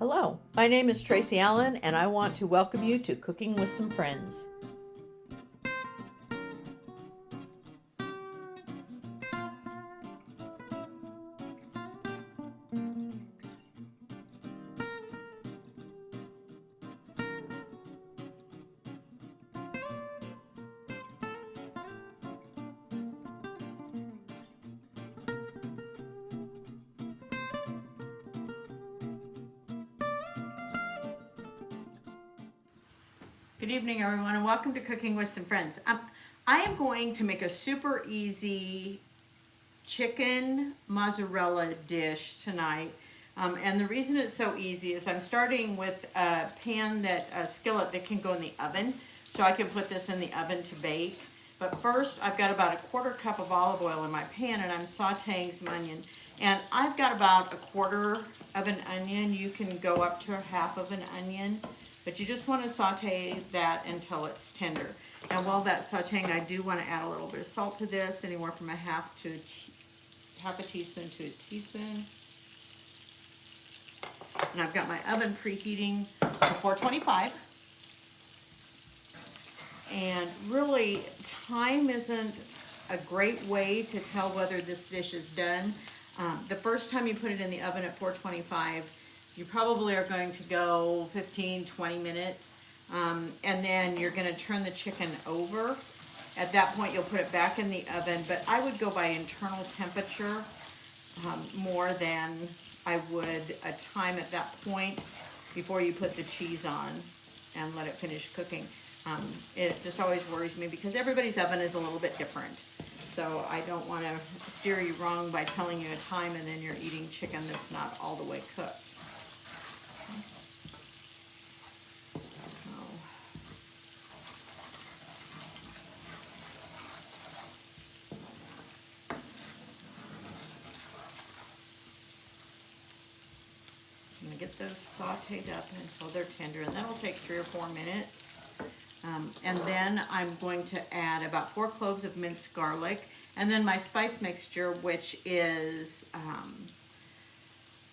Hello, my name is Tracy Allen, and I want to welcome you to Cooking with Some Friends. Good evening, everyone, and welcome to Cooking with Some Friends. I am going to make a super easy chicken mozzarella dish tonight. And the reason it's so easy is I'm starting with a skillet that can go in the oven. So I can put this in the oven to bake. But first, I've got about a quarter cup of olive oil in my pan, and I'm sauteing some onion. And I've got about a quarter of an onion. You can go up to a half of an onion. But you just want to saute that until it's tender. And while that's sauteing, I do want to add a little bit of salt to this, anywhere from half a teaspoon to a teaspoon. And I've got my oven preheating to 425. And really, time isn't a great way to tell whether this dish is done. The first time you put it in the oven at 425, you probably are going to go 15-20 minutes, and then you're going to turn the chicken over. At that point, you'll put it back in the oven, but I would go by internal temperature more than I would a time at that point before you put the cheese on and let it finish cooking. It just always worries me because everybody's oven is a little bit different. So I don't want to steer you wrong by telling you a time and then you're eating chicken that's not all the way cooked. I'm going to get those sauteed up until they're tender, and that'll take 3 or 4 minutes. And then I'm going to add about 4 cloves of minced garlic, and then my spice mixture, which is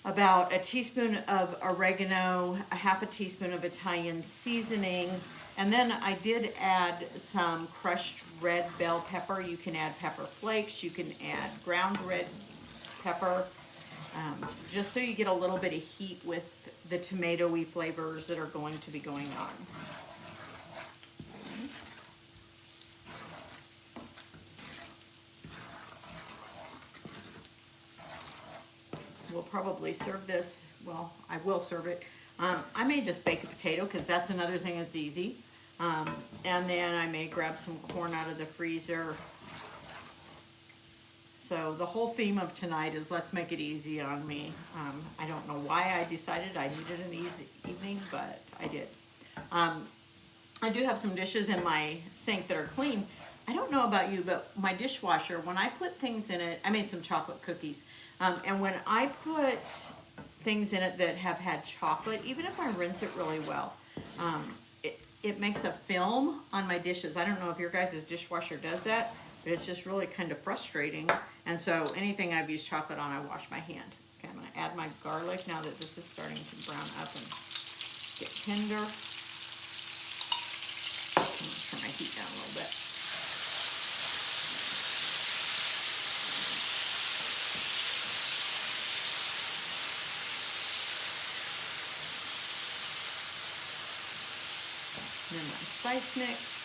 about a teaspoon of oregano, a half a teaspoon of Italian seasoning, and then I did add some crushed red bell pepper. You can add pepper flakes, you can add ground red pepper, just so you get a little bit of heat with the tomatoey flavors that are going to be going on. We'll probably serve this, well, I will serve it. I may just bake a potato because that's another thing that's easy. And then I may grab some corn out of the freezer. So the whole theme of tonight is let's make it easy on me. I don't know why I decided I needed an easy evening, but I did. I do have some dishes in my sink that are clean. I don't know about you, but my dishwasher, when I put things in it, I made some chocolate cookies. And when I put things in it that have had chocolate, even if I rinse it really well, it makes a film on my dishes. I don't know if your guys' dishwasher does that, but it's just really kind of frustrating. And so anything I've used chocolate on, I wash my hand. Okay, I'm going to add my garlic now that this is starting to brown up and get tender. I'm going to turn my heat down a little bit. And then my spice mix.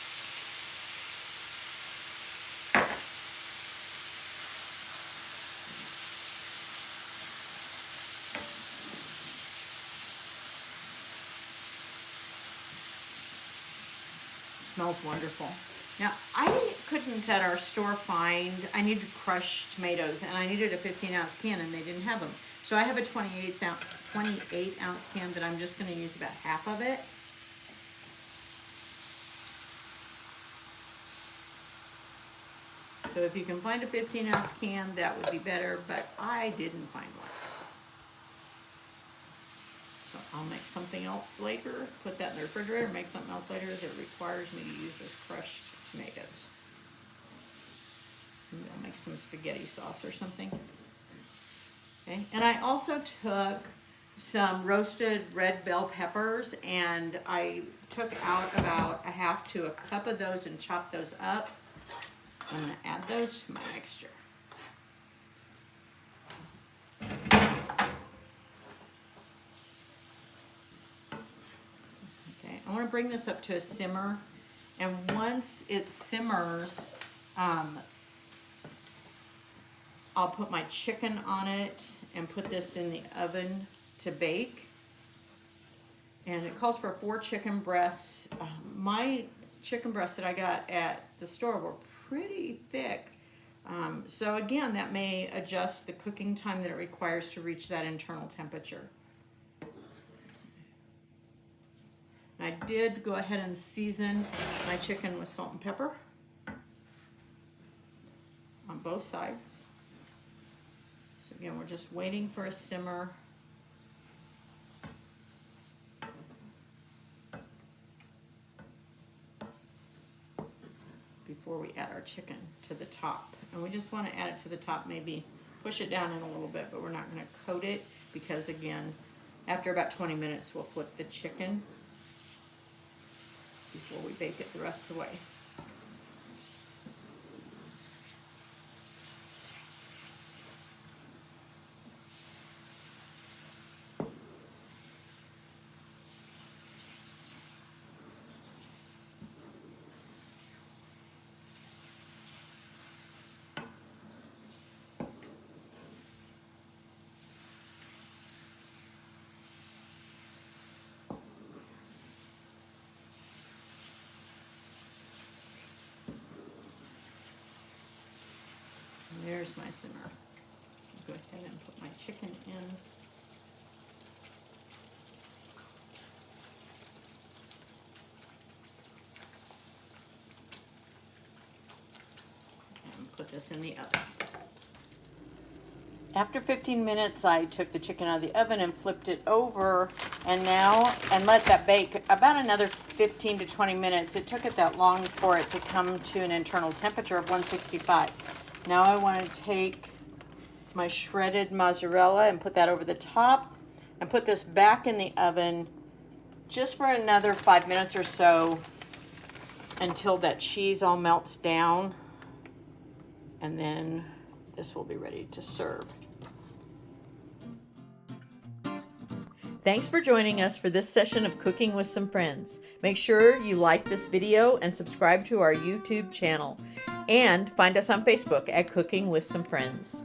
Smells wonderful. Now, I couldn't at our store find, I needed crushed tomatoes, and I needed a 15-ounce can, and they didn't have them. So I have a 28-ounce can that I'm just going to use about half of it. So if you can find a 15-ounce can, that would be better, but I didn't find one. So I'll make something else later, put that in the refrigerator, make something else later that requires me to use those crushed tomatoes. Maybe I'll make some spaghetti sauce or something. Okay, and I also took some roasted red bell peppers, and I took out about a half to a cup of those and chopped those up. I'm going to add those to my mixture. Okay, I want to bring this up to a simmer, and once it simmers, I'll put my chicken on it and put this in the oven to bake. And it calls for 4 chicken breasts. My chicken breasts that I got at the store were pretty thick. So again, that may adjust the cooking time that it requires to reach that internal temperature. And I did go ahead and season my chicken with salt and pepper on both sides. So again, we're just waiting for a simmer. Before we add our chicken to the top. And we just want to add it to the top, maybe push it down in a little bit, but we're not going to coat it because again, after about 20 minutes, we'll flip the chicken before we bake it the rest of the way. There's my simmer. I'll go ahead and put my chicken in. And put this in the oven. After 15 minutes, I took the chicken out of the oven and flipped it over, and let that bake about another 15 to 20 minutes. It took it that long for it to come to an internal temperature of 165. Now I want to take my shredded mozzarella and put that over the top and put this back in the oven just for another 5 minutes or so until that cheese all melts down, and then this will be ready to serve. Thanks for joining us for this session of Cooking with Some Friends. Make sure you like this video and subscribe to our YouTube channel. And find us on Facebook at Cooking with Some Friends.